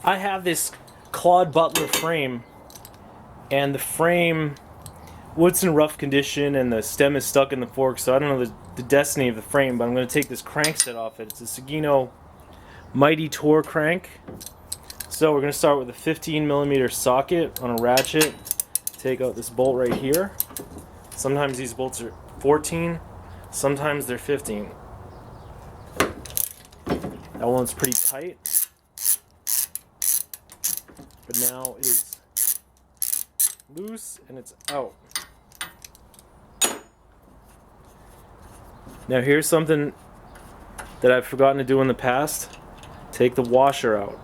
I have this CLAUD BUTLER frame, and the frame, wood's in rough condition and the stem is stuck in the fork, so I don't know the destiny of the frame, but I'm going to take this crankset off it. It's a SUGINO Mighty Tour crank. So we're going to start with a 15mm socket on a ratchet. Take out this bolt right here. Sometimes these bolts are 14, sometimes they're 15. That one's pretty tight, but now it is loose and it's out. Now here's something that I've forgotten to do in the past. Take the washer out.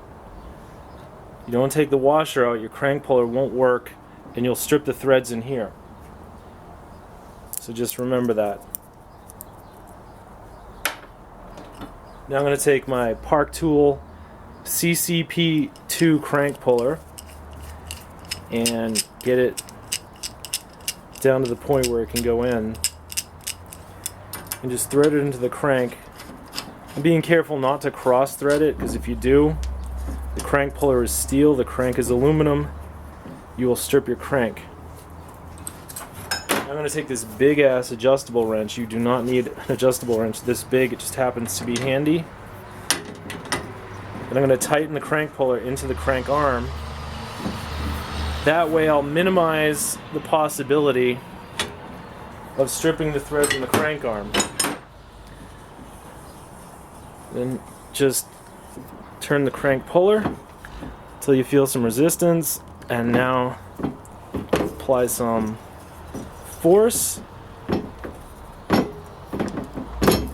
You don't take the washer out, your crank puller won't work and you'll strip the threads in here. So just remember that. Now I'm going to take my Park Tool CCP2 crank puller and get it down to the point where it can go in and just thread it into the crank. I'm being careful not to cross thread it, because if you do, the crank puller is steel, the crank is aluminum, you will strip your crank. I'm going to take this big ass adjustable wrench. You do not need an adjustable wrench this big, it just happens to be handy. And I'm going to tighten the crank puller into the crank arm. That way I'll minimize the possibility of stripping the threads in the crank arm. Then just turn the crank puller until you feel some resistance, and now apply some force,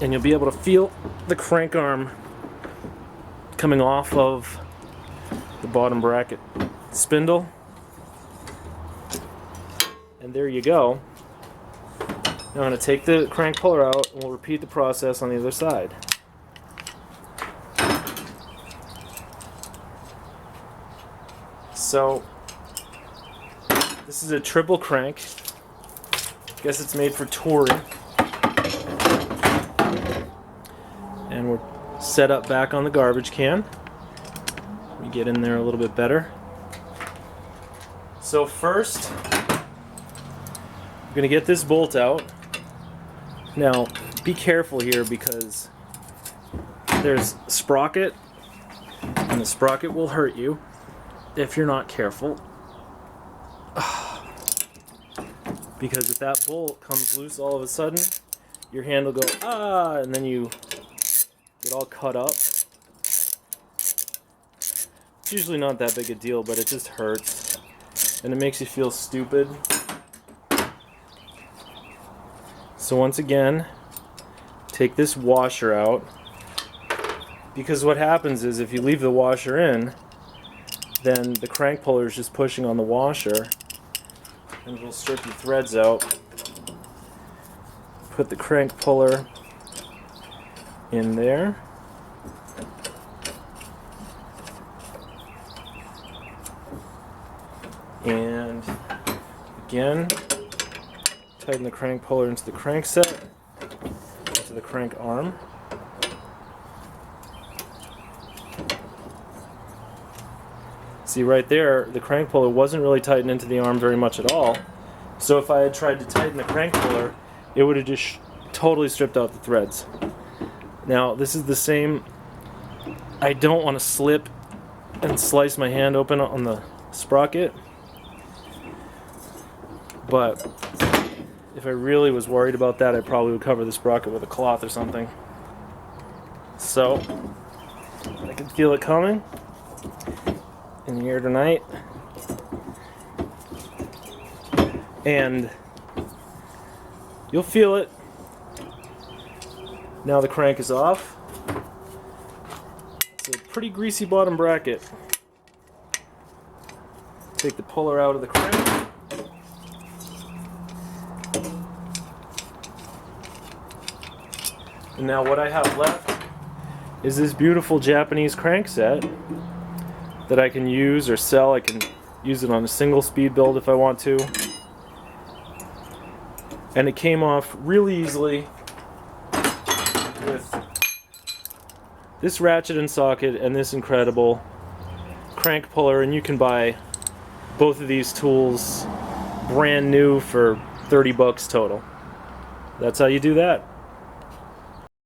and you'll be able to feel the crank arm coming off of the bottom bracket spindle. And there you go. Now I'm going to take the crank puller out and we'll repeat the process on the other side. So this is a triple crank. I guess it's made for touring. And we're set up back on the garbage can. Let me get in there a little bit better. So first, I'm going to get this bolt out. Now, be careful here because there's a sprocket, and the sprocket will hurt you if you're not careful. Because if that bolt comes loose all of a sudden, your hand will go, ah, and then you get all cut up. It's usually not that big a deal, but it just hurts. And it makes you feel stupid. So once again, take this washer out. Because what happens is if you leave the washer in, then the crank puller is just pushing on the washer and it'll strip your threads out. Put the crank puller in there. And again, tighten the crank puller into the crankset, into the crank arm. See right there, the crank puller wasn't really tightened into the arm very much at all. So if I had tried to tighten the crank puller, it would have just totally stripped out the threads. Now this is the same. I don't want to slip and slice my hand open on the sprocket. But if I really was worried about that, I probably would cover the sprocket with a cloth or something. So I can feel it coming in the air tonight. And you'll feel it. Now the crank is off. It's a pretty greasy bottom bracket. Take the puller out of the crank. And now what I have left is this beautiful Japanese crankset that I can use or sell. I can use it on a single speed build if I want to. And it came off really easily with this ratchet and socket and this incredible crank puller, and you can buy both of these tools brand new for 30 bucks total. That's how you do that.